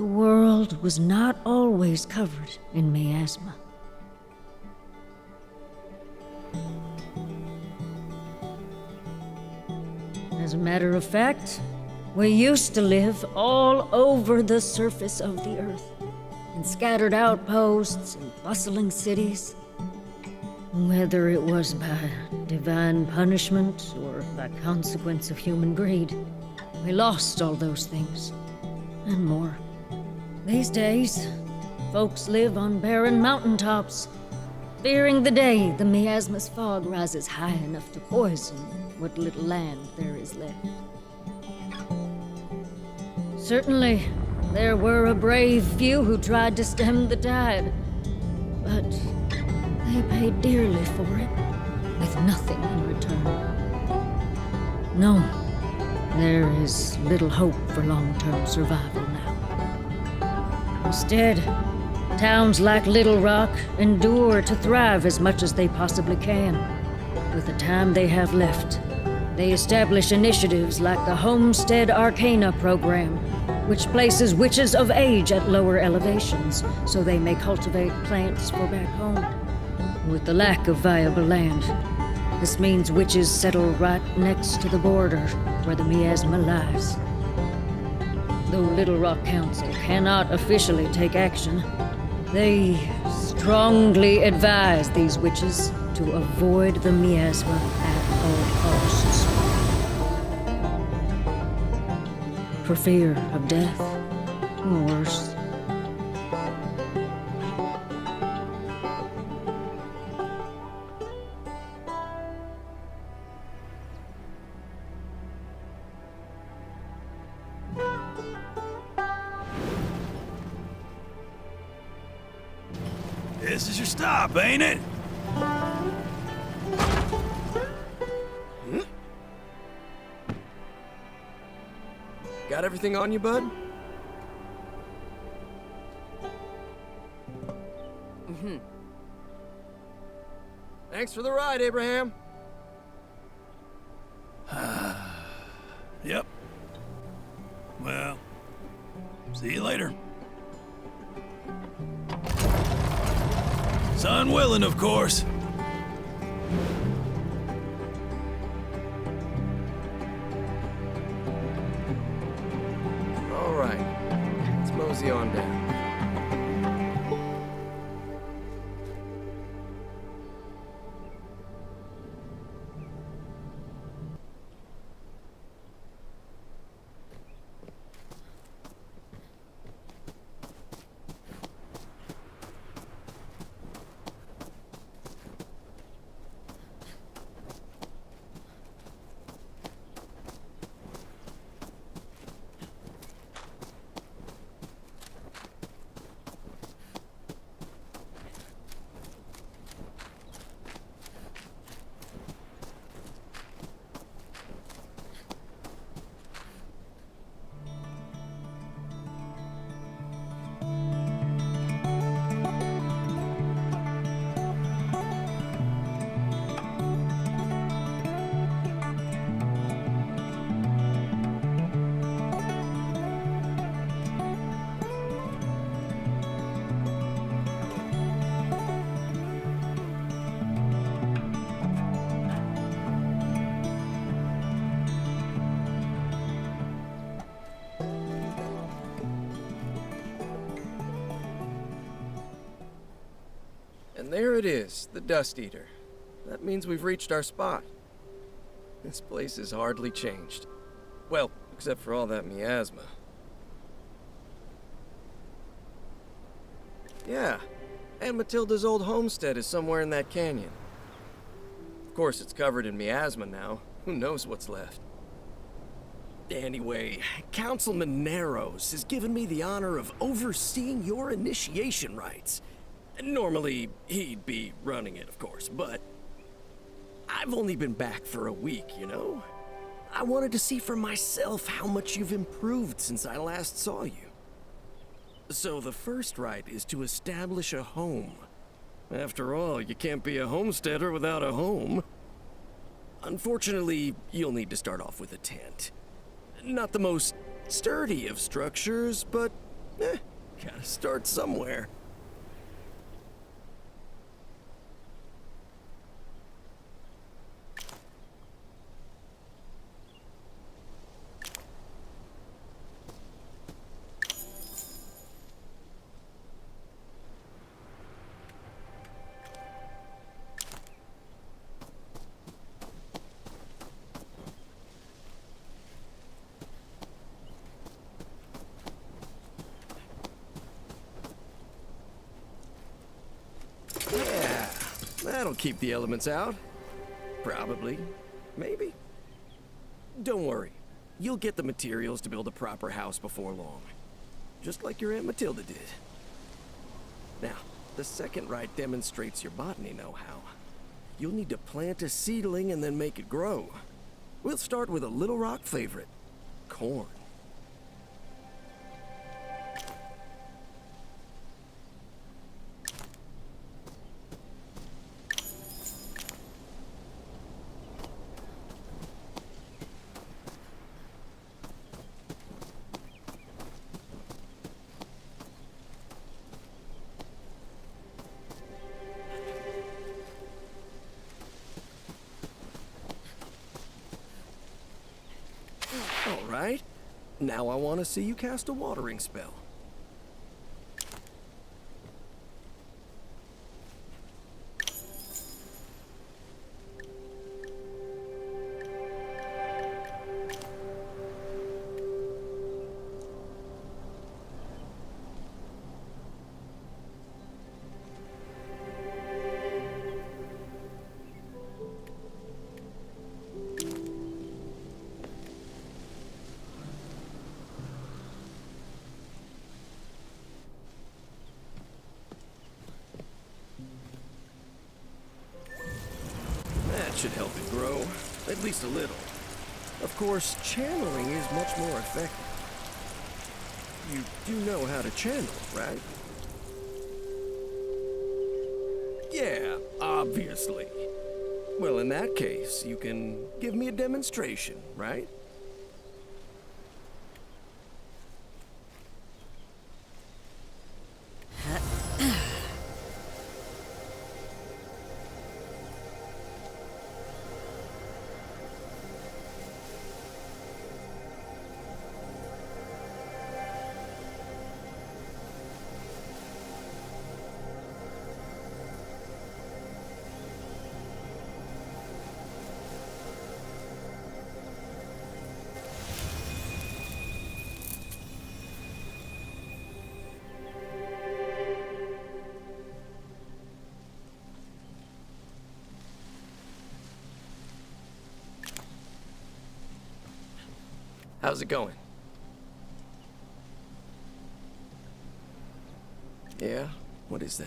the world was not always covered in miasma. As a matter of fact, we used to live all over the surface of the earth, in scattered outposts and bustling cities. Whether it was by divine punishment or by consequence of human greed, we lost all those things, and more. These days, folks live on barren mountaintops, fearing the day the miasma's fog rises high enough to poison what little land there is left. Certainly, there were a brave few who tried to stem the tide, but they paid dearly for it, with nothing in return. No, there is little hope for long-term survival now. Instead, towns like Little Rock endure to thrive as much as they possibly can. With the time they have left, they establish initiatives like the Homestead Arcana program, which places witches of age at lower elevations so they may cultivate plants for back home. With the lack of viable land, this means witches settle right next to the border where the miasma lies. Though Little Rock Council cannot officially take action, they strongly advise these witches to avoid the miasma at all costs. For fear of death, or worse. This is your stop, ain't it? Got everything on you, bud? Thanks for the ride, Abraham. Yep. Well, see you later. Son willing, of course. All right, let's mosey on down. And there it is, the Dust Eater. That means we've reached our spot. This place is hardly changed. Well, except for all that miasma. Yeah, and Matilda's old homestead is somewhere in that canyon. Of course, it's covered in miasma now. Who knows what's left? Anyway, Councilman Narrows has given me the honor of overseeing your initiation rites. Normally, he'd be running it, of course, but I've only been back for a week, you know? I wanted to see for myself how much you've improved since I last saw you. So the first rite is to establish a home. After all, you can't be a homesteader without a home. Unfortunately, you'll need to start off with a tent. Not the most sturdy of structures, but Gotta start somewhere. Yeah, that'll keep the elements out. Probably. Maybe. Don't worry. You'll get the materials to build a proper house before long. Just like your Aunt Matilda did. Now, the second rite demonstrates your botany know-how. You'll need to plant a seedling and then make it grow. We'll start with a Little Rock favorite, corn. All right. Now I want to see you cast a watering spell. That should help it grow, at least a little. Of course, channeling is much more effective. You do know how to channel, right? Yeah, obviously. Well, in that case, you can give me a demonstration, right? How's it going? Yeah? What is that?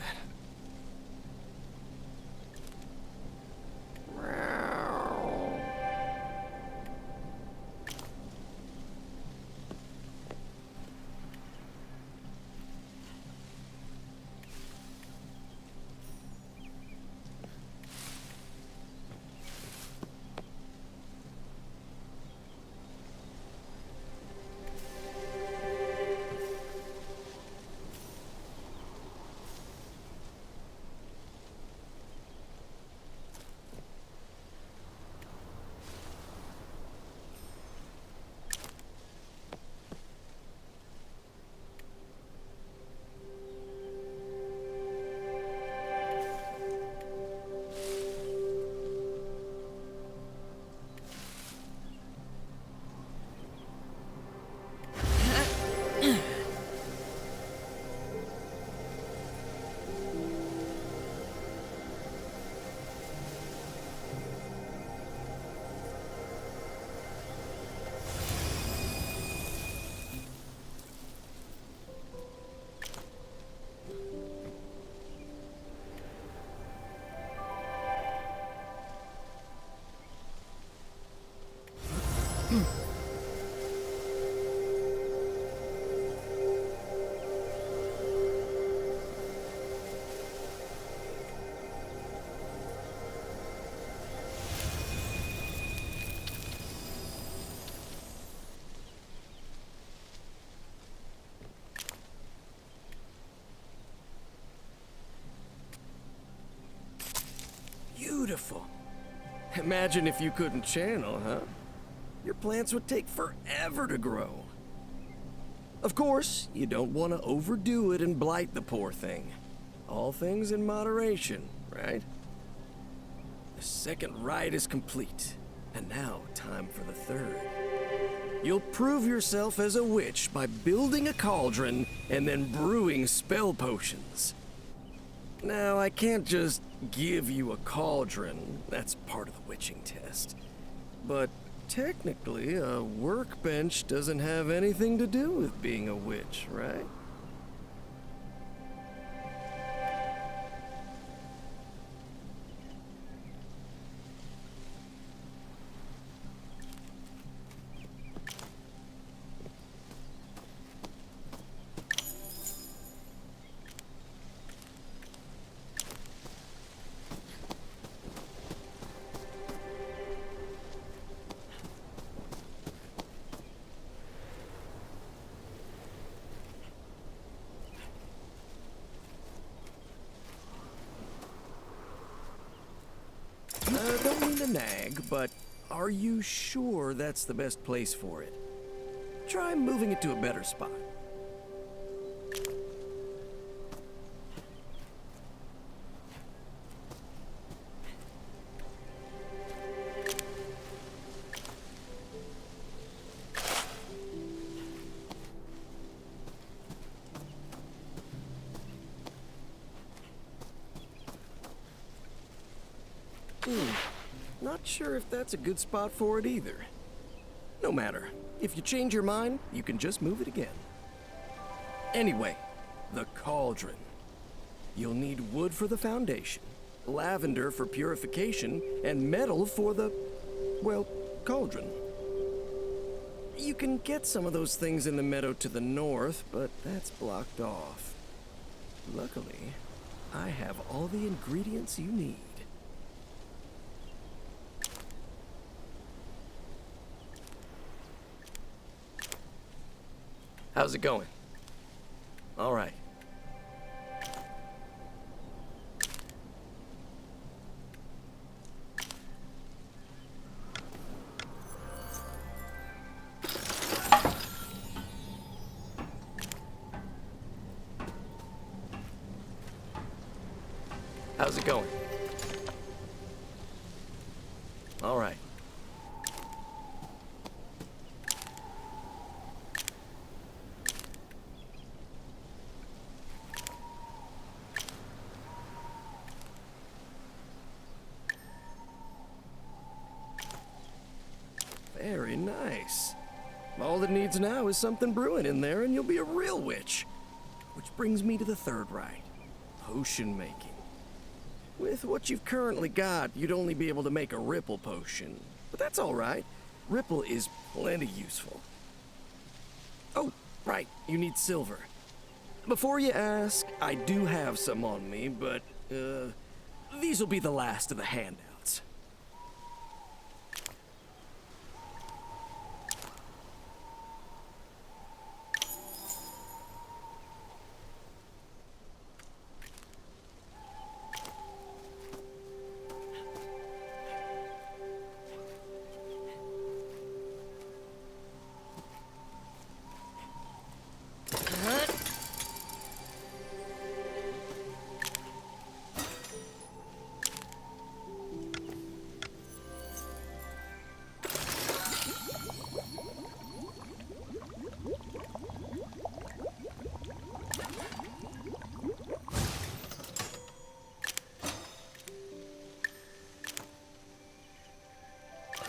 beautiful. Imagine if you couldn't channel, huh? Your plants would take forever to grow. Of course, you don't want to overdo it and blight the poor thing. All things in moderation, right? The second rite is complete, and now time for the third. You'll prove yourself as a witch by building a cauldron and then brewing spell potions. Now, I can't just give you a cauldron, that's part of the witching test. But technically, a workbench doesn't have anything to do with being a witch, right? Don't mean to nag, but are you sure that's the best place for it? Try moving it to a better spot. Not sure if that's a good spot for it either. No matter. If you change your mind, you can just move it again. Anyway, the cauldron. You'll need wood for the foundation, lavender for purification, and metal for the, well, cauldron. You can get some of those things in the meadow to the north, but that's blocked off. Luckily, I have all the ingredients you need. How's it going? All right. How's it going? All right. Very nice. All it needs now is something brewing in there and you'll be a real witch. Which brings me to the third rite, potion making. With what you've currently got, you'd only be able to make a ripple potion. But that's all right. Ripple is plenty useful. Oh, right, you need silver. Before you ask, I do have some on me, but, these will be the last of the handouts.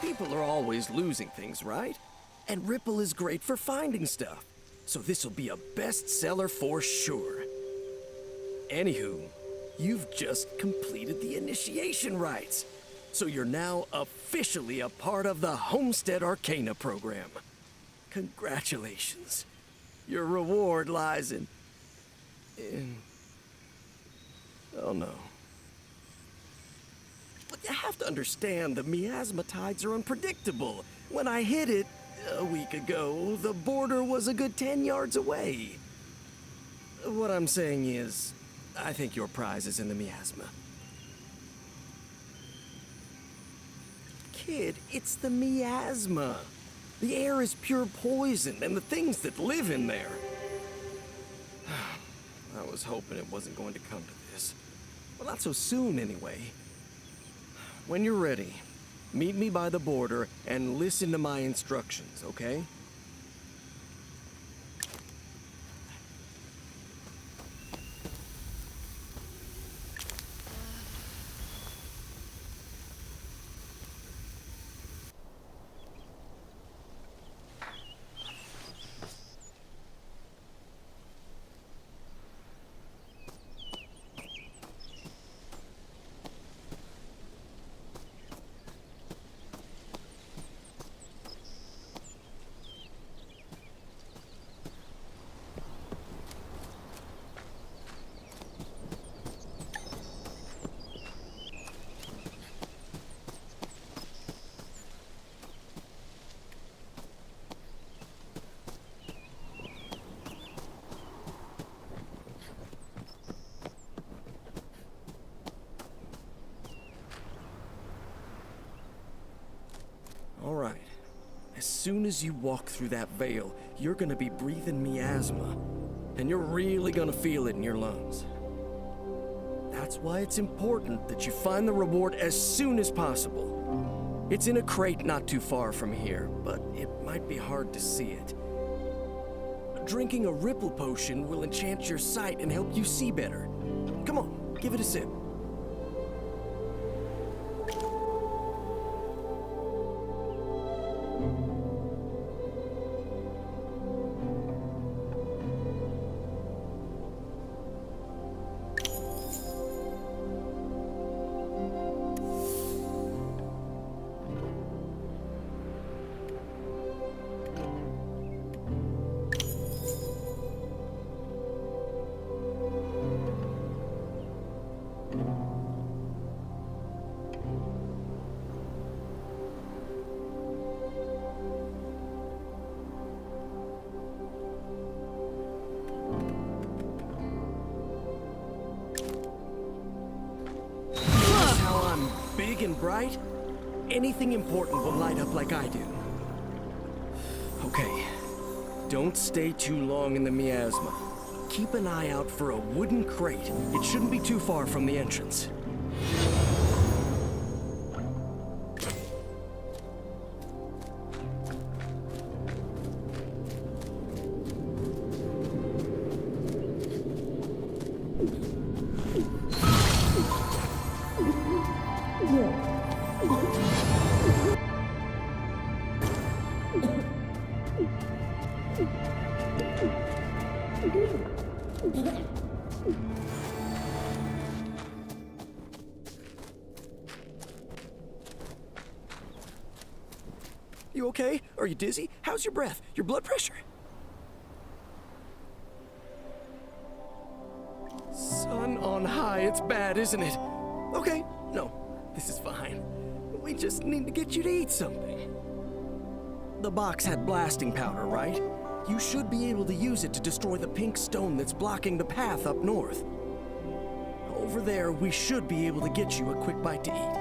People are always losing things, right? And Ripple is great for finding stuff. So this'll be a bestseller for sure. Anywho, you've just completed the initiation rites. So you're now officially a part of the Homestead Arcana program. Congratulations. Your reward lies in... Oh no. But you have to understand the miasma tides are unpredictable. When I hit it a week ago, the border was a good 10 yards away. What I'm saying is, I think your prize is in the miasma. Kid, it's the miasma. The air is pure poison, and the things that live in there. I was hoping it wasn't going to come to this. Well, not so soon, anyway. When you're ready, meet me by the border and listen to my instructions, okay? All right. As soon as you walk through that veil, you're gonna be breathing miasma, and you're really gonna feel it in your lungs. That's why it's important that you find the reward as soon as possible. It's in a crate not too far from here, but it might be hard to see it. Drinking a ripple potion will enchant your sight and help you see better. Come on, give it a sip. Big and bright, anything important will light up like I do. Okay, don't stay too long in the miasma. Keep an eye out for a wooden crate. It shouldn't be too far from the entrance. You okay? Are you dizzy? How's your breath? Your blood pressure? Sun on high, it's bad, isn't it? Okay, no, this is fine. We just need to get you to eat something. The box had blasting powder, right? You should be able to use it to destroy the pink stone that's blocking the path up north. Over there, we should be able to get you a quick bite to eat.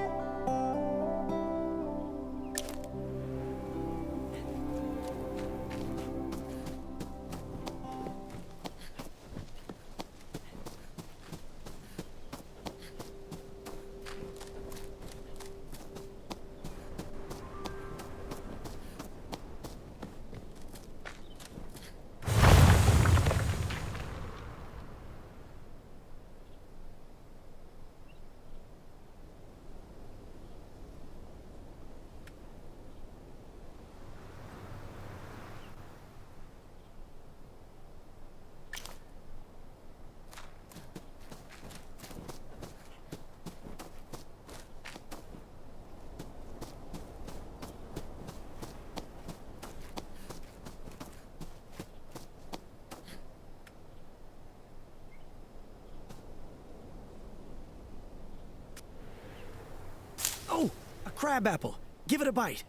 Oh, a crab apple. Give it a bite.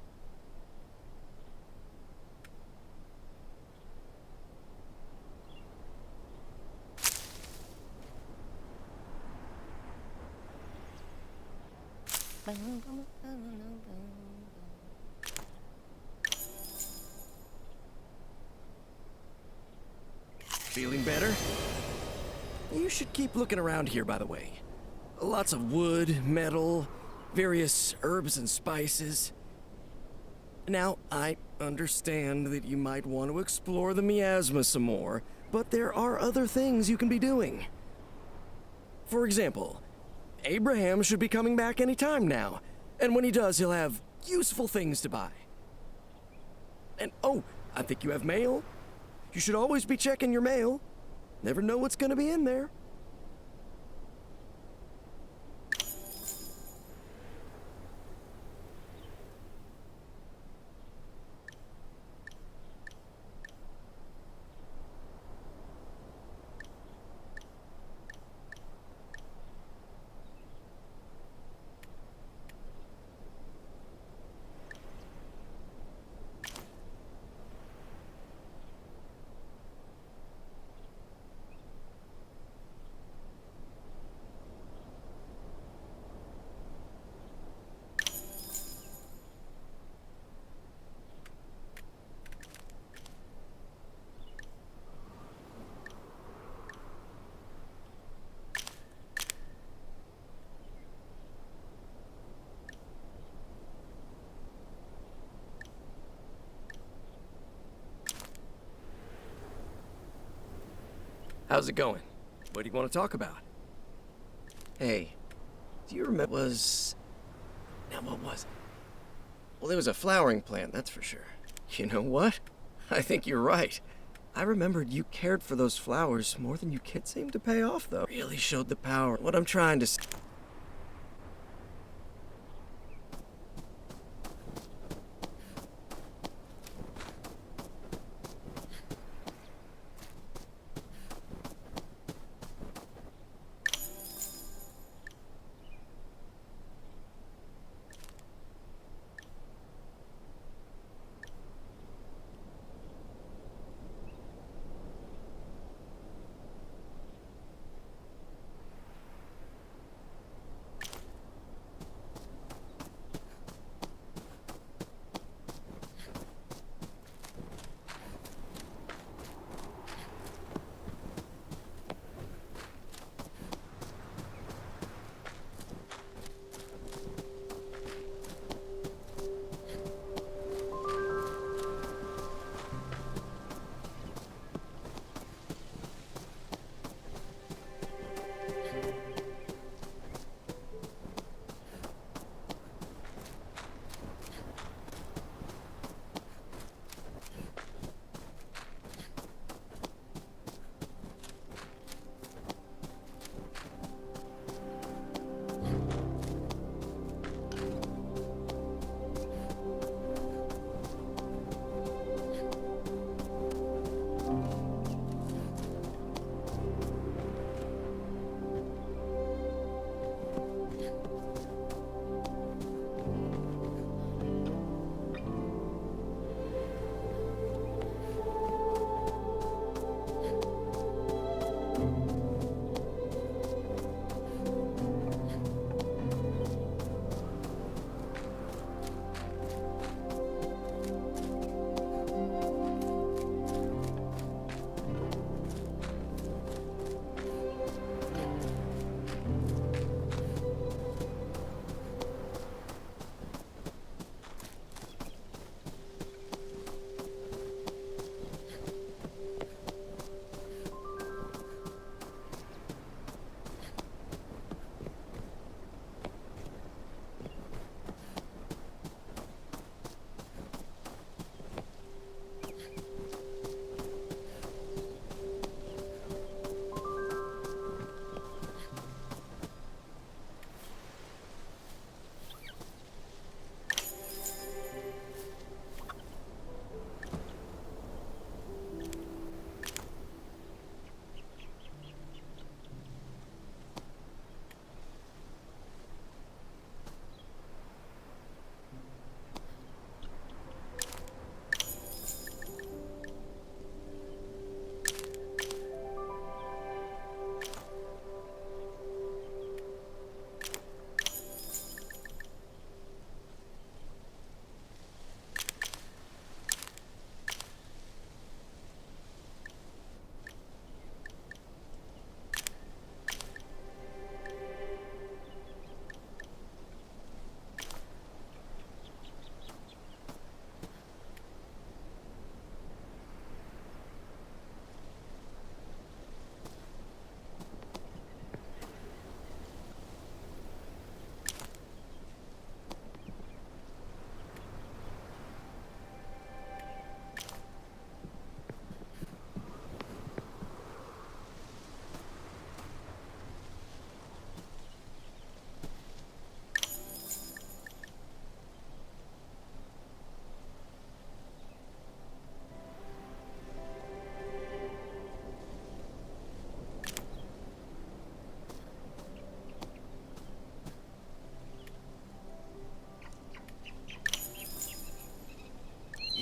Feeling better? You should keep looking around here, by the way. Lots of wood, metal, various herbs and spices. Now, I understand that you might want to explore the miasma some more, but there are other things you can be doing. For example, Abraham should be coming back any time now, and when he does, he'll have useful things to buy. And oh, I think you have mail. You should always be checking your mail. Never know what's gonna be in there. How's it going? What do you want to talk about? Hey, do you remember Now, what was it? Well, there was a flowering plant, that's for sure. You know what? I think you're right. I remembered you cared for those flowers more than you kids seem to pay off, though. Really showed the power. What I'm trying to say.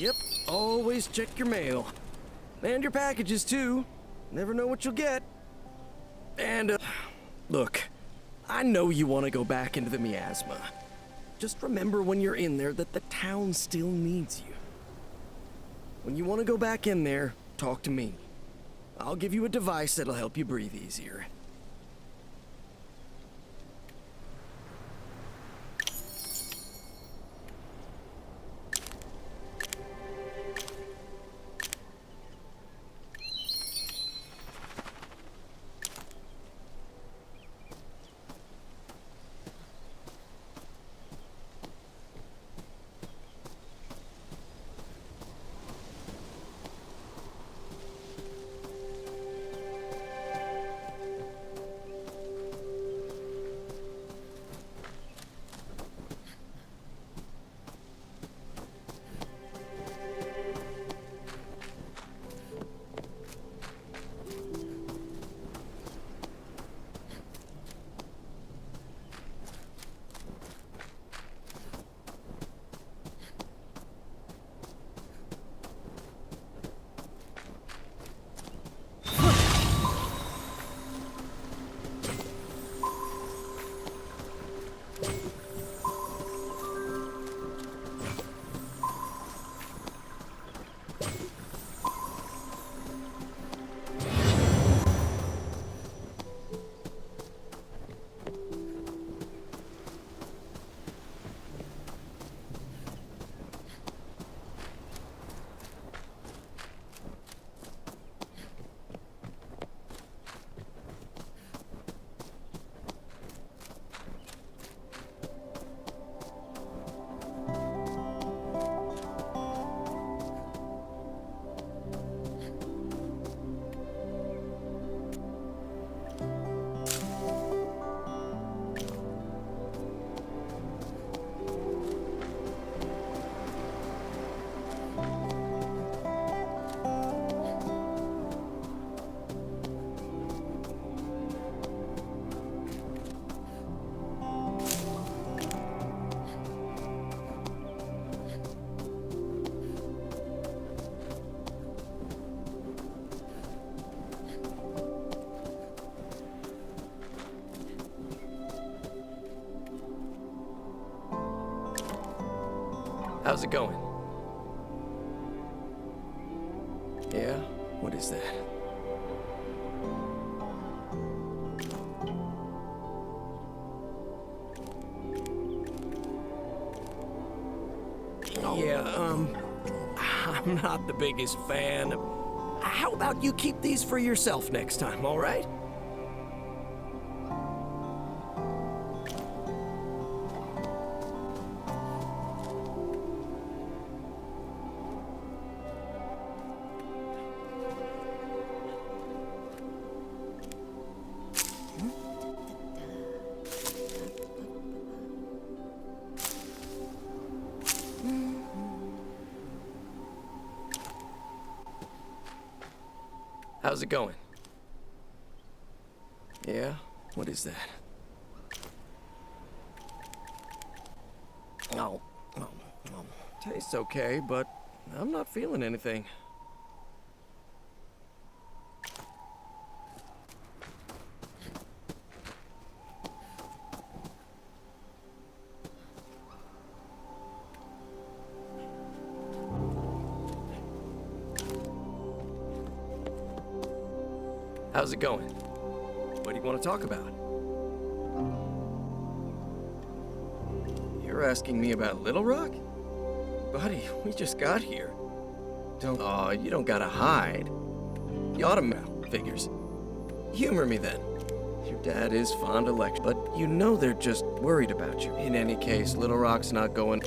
Yep, always check your mail. And your packages, too. Never know what you'll get. And, look, I know you want to go back into the miasma. Just remember when you're in there that the town still needs you. When you want to go back in there, talk to me. I'll give you a device that'll help you breathe easier. How's it going? Yeah? What is that? Yeah, I'm not the biggest fan. How about you keep these for yourself next time, all right? How's it going? Yeah? What is that? Oh. Tastes okay, but I'm not feeling anything. How's it going? What do you want to talk about? You're asking me about Little Rock? Buddy, we just got here. Aw, you don't gotta hide. You ought to figures. Humor me then. Your dad is fond of lectures, but you know they're just worried about you. In any case, Little Rock's not going...